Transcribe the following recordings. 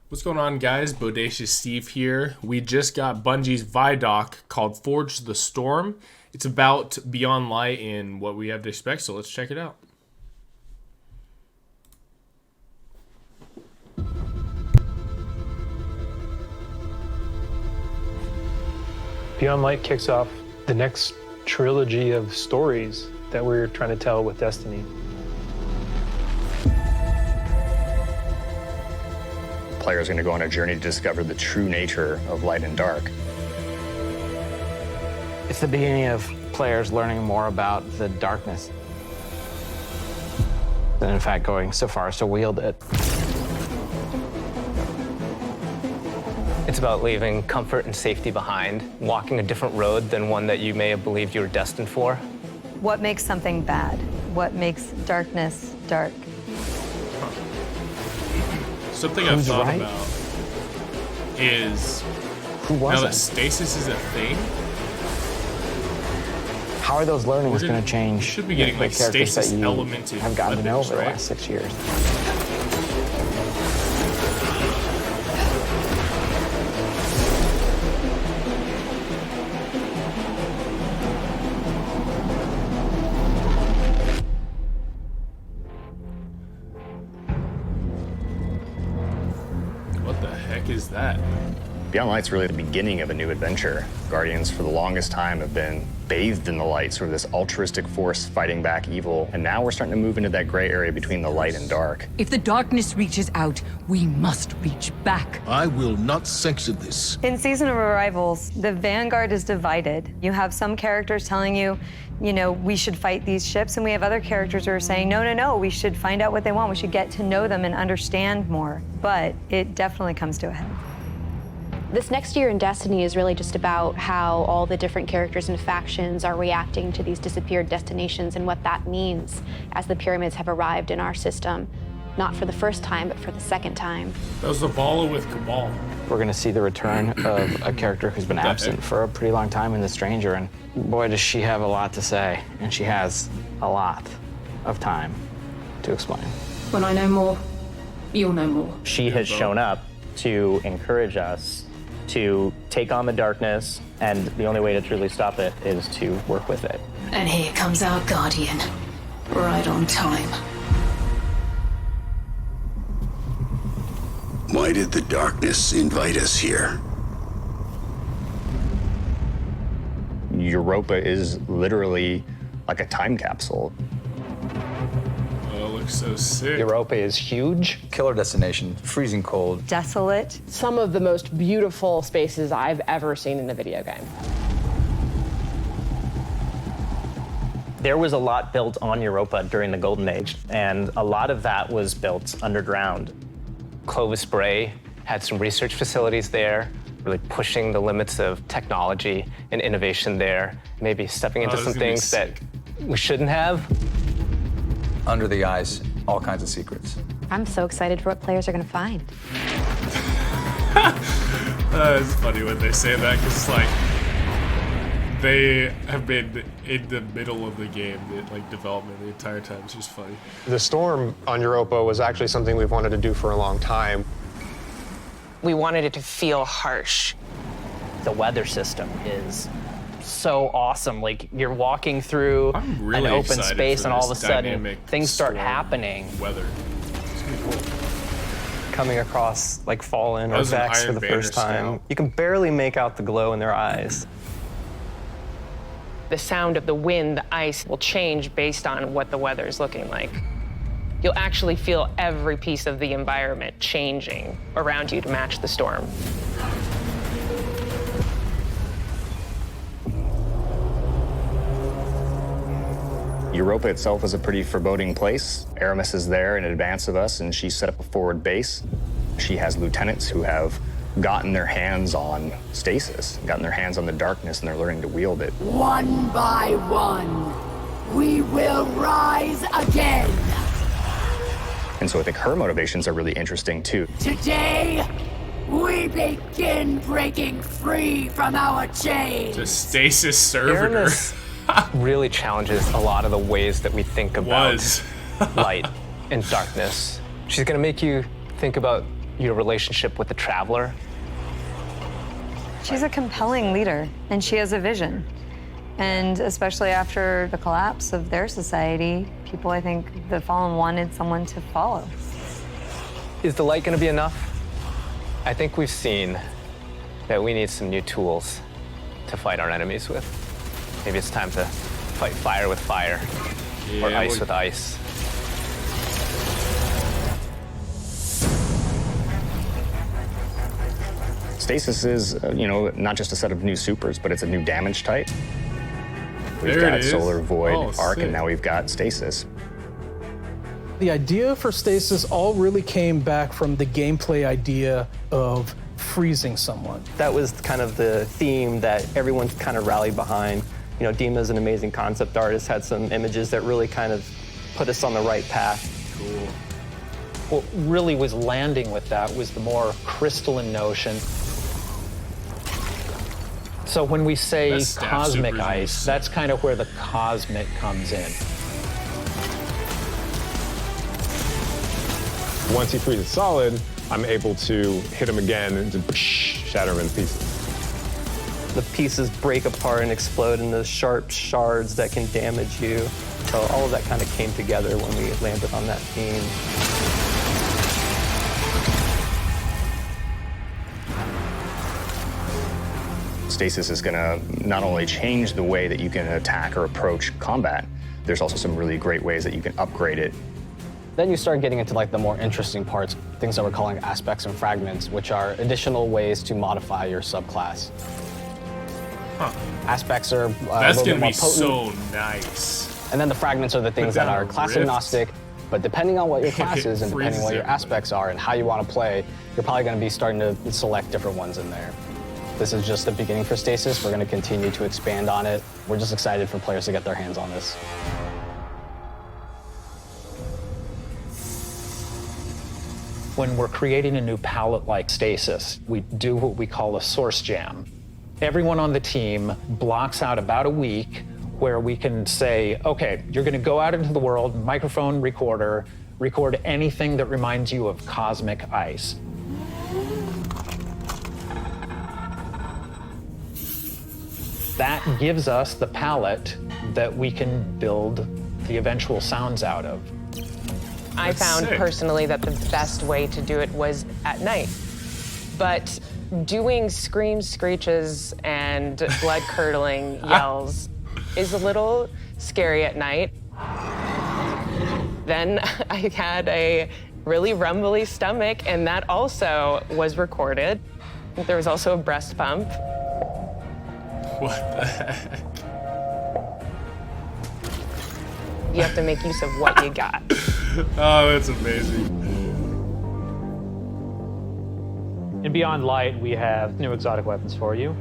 What's going on, guys? Bodacious Steve here. We just got Bungie's ViDoc called Forge the Storm. It's about Beyond Light and what we have to expect, so let's check it out. Beyond Light kicks off the next trilogy of stories that we're trying to tell with Destiny. Players are going to go on a journey to discover the true nature of light and dark. It's the beginning of players learning more about the darkness, and in fact going so far as to wield it. It's about leaving comfort and safety behind, walking a different road than one that you may have believed you were destined for. What makes something bad? What makes darkness dark? Something I've thought about is now that stasis is a thing. How are those learnings going to change? Should be getting like stasis elemented have gotten to know over right? the last 6 years. What the heck is that? Beyond Light's really the beginning of a new adventure. Guardians, for the longest time, have been bathed in the light, sort of this altruistic force fighting back evil. And now we're starting to move into that gray area between the light and dark. If the darkness reaches out, we must reach back. I will not sanction this. In Season of Arrivals, the Vanguard is divided. You have some characters telling you, we should fight these ships, and we have other characters who are saying, no, we should find out what they want. We should get to know them and understand more. But it definitely comes to a head. This next year in Destiny is really just about how all the different characters and factions are reacting to these disappeared destinations and what that means as the pyramids have arrived in our system, not for the first time, but for the second time. That was the Zavala with Cabal. We're going to see the return of a character who's been absent for a pretty long time in The Stranger, and boy, does she have a lot to say, and she has a lot of time to explain. When I know more, you'll know more. She has shown up to encourage us to take on the darkness, and the only way to truly stop it is to work with it. And here comes our guardian, right on time. Why did the darkness invite us here? Europa is literally like a time capsule. Oh, it looks so sick. Europa is huge. Killer destination, freezing cold. Desolate. Some of the most beautiful spaces I've ever seen in a video game. There was a lot built on Europa during the Golden Age, and a lot of that was built underground. Clovis Bray had some research facilities there, really pushing the limits of technology and innovation there, maybe stepping into some things that we shouldn't have. Under the ice, all kinds of secrets. I'm so excited for what players are going to find. It's funny when they say that, because it's like they have been in the middle of the game, development the entire time. It's just funny. The storm on Europa was actually something we've wanted to do for a long time. We wanted it to feel harsh. The weather system is so awesome. Like, you're walking through I'm really an open excited space, for and all of a this sudden, dynamic things start storm happening. Weather. It's gonna be cool. Coming across like Fallen or That was an Vex for Iron the Banner first time. scout. You can barely make out the glow in their eyes. The sound of the wind, the ice will change based on what the weather is looking like. You'll actually feel every piece of the environment changing around you to match the storm. Europa itself is a pretty foreboding place. Aramis is there in advance of us, and she set up a forward base. She has lieutenants who have gotten their hands on stasis, gotten their hands on the darkness, and they're learning to wield it. One by one, we will rise again. And so I think her motivations are really interesting, too. Today, we begin breaking free from our chains. The stasis servitor. Aramis really challenges a lot of the ways that we think about light and darkness. She's gonna make you think about your relationship with the Traveler. She's a compelling leader, and she has a vision. And especially after the collapse of their society, people, I think, the Fallen wanted someone to follow. Is the light going to be enough? I think we've seen that we need some new tools to fight our enemies with. Maybe it's time to fight fire with fire, or ice with ice. Stasis is, not just a set of new supers, but it's a new damage type. We've There it got is. Solar Void, Oh, Arc, sick. and now we've got Stasis. The idea for Stasis all really came back from the gameplay idea of freezing someone. That was kind of the theme that everyone's kind of rallied behind. Dima's an amazing concept artist, had some images that really kind of put us on the right path. What really was landing with that was the more crystalline notion. So when we say Best staff cosmic supers ice, that's kind of where the cosmic comes in. Once he freezes solid, I'm able to hit him again and just shatter him in pieces. The pieces break apart and explode into sharp shards that can damage you. So all of that kind of came together when we landed on that theme. Stasis is going to not only change the way that you can attack or approach combat, there's also some really great ways that you can upgrade it. Then you start getting into like the more interesting parts, things that we're calling aspects and fragments, which are additional ways to modify your subclass. Aspects are That's a little bit gonna more be potent. so nice. And then the fragments are the things that down are a class rift. agnostic, but depending on what your class is and depending on what your Freezes aspects are and how you want to play, you're probably going to be starting to select different ones in there. This is just the beginning for Stasis. We're going to continue to expand on it. We're just excited for players to get their hands on this. When we're creating a new palette like Stasis, we do what we call a source jam. Everyone on the team blocks out about a week where we can say, okay, you're going to go out into the world, microphone recorder, record anything that reminds you of cosmic ice. That gives us the palette that we can build the eventual sounds out of. I That's found sick. personally that the best way to do it was at night. But doing screams, screeches, and blood-curdling yells is a little scary at night. Then I had a really rumbly stomach, and that also was recorded. There was also a breast pump. What the heck? You have to make use of what you got. Oh, that's amazing. In Beyond Light, we have new exotic weapons for you.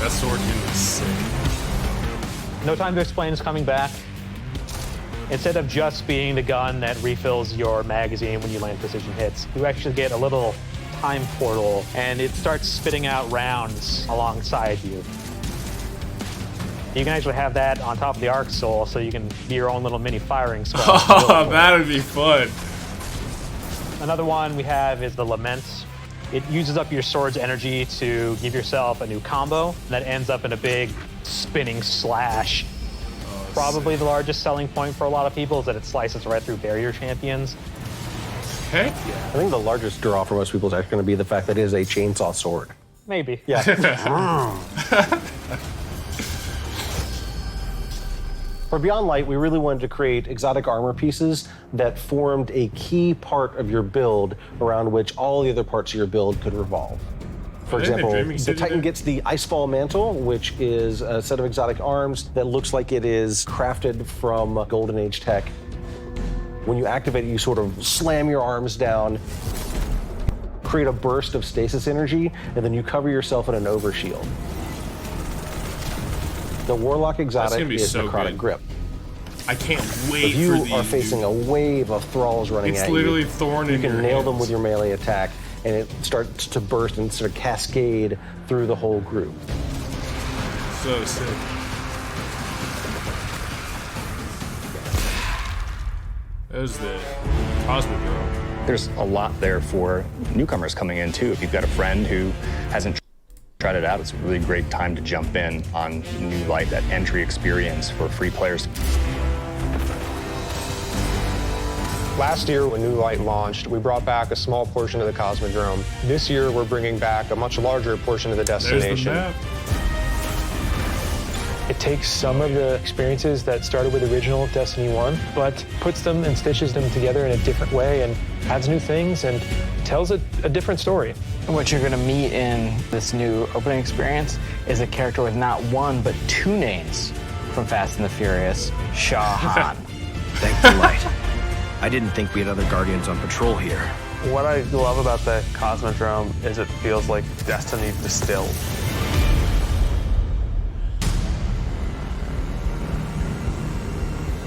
That sword dude is sick. No Time to Explain is coming back. Instead of just being the gun that refills your magazine when you land precision hits, you actually get a little time portal, and it starts spitting out rounds alongside you. You can actually have that on top of the Arc Soul, so you can be your own little mini firing squad. Oh, that would be fun. Another one we have is the Lament. It uses up your sword's energy to give yourself a new combo that ends up in a big spinning slash. Probably the largest selling point for a lot of people is that it slices right through barrier champions. Heck yeah. I think the largest draw for most people is actually going to be the fact that it is a chainsaw sword. Maybe. Yeah. For Beyond Light, we really wanted to create exotic armor pieces that formed a key part of your build around which all the other parts of your build could revolve. For example, the Titan gets the Icefall Mantle, which is a set of exotic arms that looks like it is crafted from Golden Age tech. When you activate it, you sort of slam your arms down, create a burst of stasis energy, and then you cover yourself in an overshield. The Warlock exotic is so Necrotic good. Grip. I can't wait If you for these. are facing a wave of thralls running It's at literally you, thorn you in can your nail them hands. with your melee attack, and it starts to burst and sort of cascade through the whole group. So sick. That was the Cosmodrome. There's a lot there for newcomers coming in too. If you've got a friend who hasn't tried it out, it's a really great time to jump in on New Light, that entry experience for free players. Last year, when New Light launched, we brought back a small portion of the Cosmodrome. This year, we're bringing back a much larger portion of the destination. There's the map. It takes some of the experiences that started with original Destiny 1, but puts them and stitches them together in a different way and adds new things and tells a different story. What you're going to meet in this new opening experience is a character with not one, but two names from Fast and the Furious, Shah Han. Thank you, Light. I didn't think we had other Guardians on patrol here. What I love about the Cosmodrome is it feels like Destiny distilled.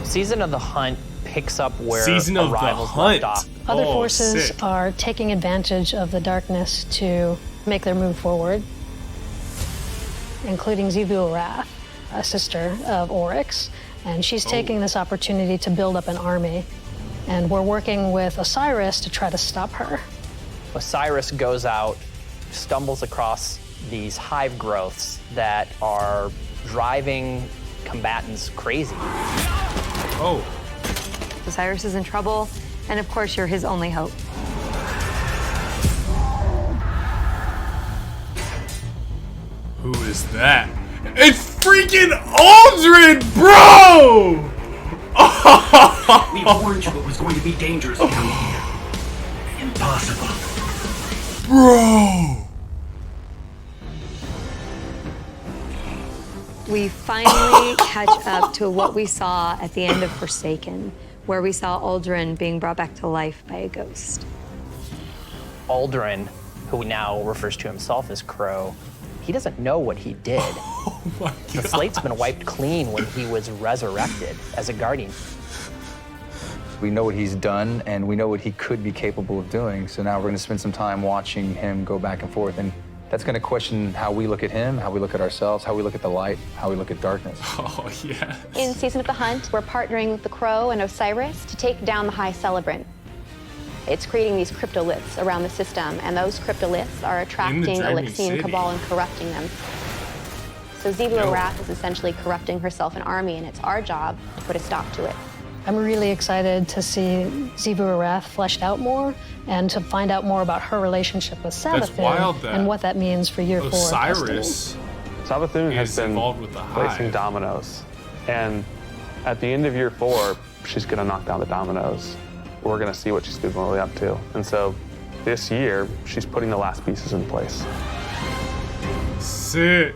Season of the Hunt picks up where Season of the Arrivals Hunt. left off. Other Oh, forces sick. are taking advantage of the darkness to make their move forward, including Xivu Arath, a sister of Oryx, and she's taking this opportunity to build up an army. And we're working with Osiris to try to stop her. Osiris goes out, stumbles across these hive growths that are driving combatants crazy. Oh. Osiris is in trouble, and of course, you're his only hope. Who is that? It's freaking Aldrin, bro! We warned you it was going to be dangerous down here. Impossible. Bro! We finally catch up to what we saw at the end of Forsaken, where we saw Aldrin being brought back to life by a ghost. Aldrin, who now refers to himself as Crow, he doesn't know what he did. Oh my The God. slate's been wiped clean when he was resurrected as a Guardian. We know what he's done, and we know what he could be capable of doing. So now we're going to spend some time watching him go back and forth. And that's going to question how we look at him, how we look at ourselves, how we look at the light, how we look at darkness. Oh, yeah. In Season of the Hunt, we're partnering with the Crow and Osiris to take down the High Celebrant. It's creating these cryptoliths around the system, and those cryptoliths are attracting Dreaming Alexian City. Cabal and corrupting them. So Xivu Arath is essentially corrupting herself and army, and it's our job to put a stop to it. I'm really excited to see Xivu Arath fleshed out more and to find out more about her relationship with That's wild Savathun that and what that means for year 4 of Destiny. Osiris Savathun has is been involved with the placing hive. dominoes. And at the end of year 4, she's going to knock down the dominoes. We're going to see what she's been really up to. And so this year, she's putting the last pieces in place. Sick.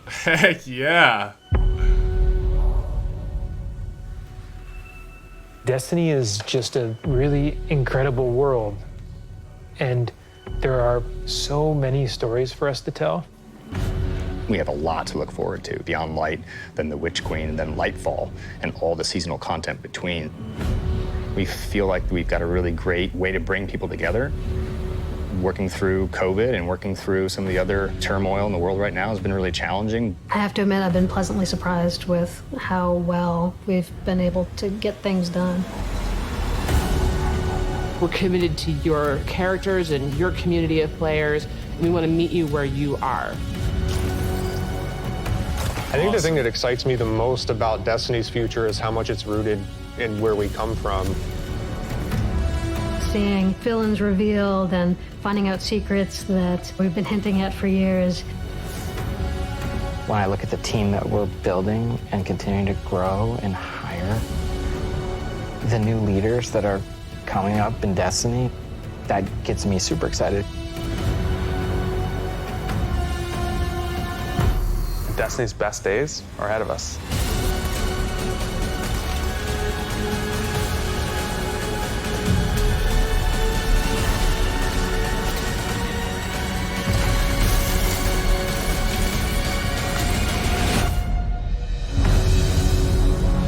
Heck yeah. Destiny is just a really incredible world. And there are so many stories for us to tell. We have a lot to look forward to. Beyond Light, then the Witch Queen, and then Lightfall, and all the seasonal content between. We feel like we've got a really great way to bring people together. Working through COVID and working through some of the other turmoil in the world right now has been really challenging. I have to admit, I've been pleasantly surprised with how well we've been able to get things done. We're committed to your characters and your community of players. We want to meet you where you are. I think the thing that excites me the most about Destiny's future is how much it's rooted in where we come from. Seeing villains revealed and finding out secrets that we've been hinting at for years. When I look at the team that we're building and continuing to grow and hire, the new leaders that are coming up in Destiny, that gets me super excited. Destiny's best days are ahead of us.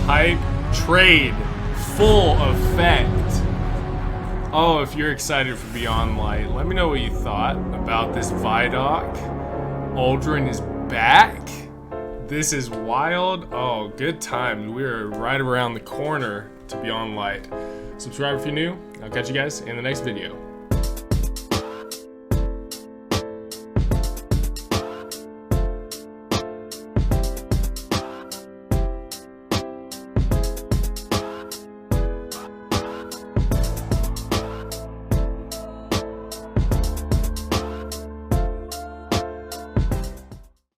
Hype trade. Full effect. Oh, if you're excited for Beyond Light, let me know what you thought about this ViDoc. Aldrin is back. This is wild. Oh, good times. We're right around the corner to Beyond Light. Subscribe if you're new. I'll catch you guys in the next video.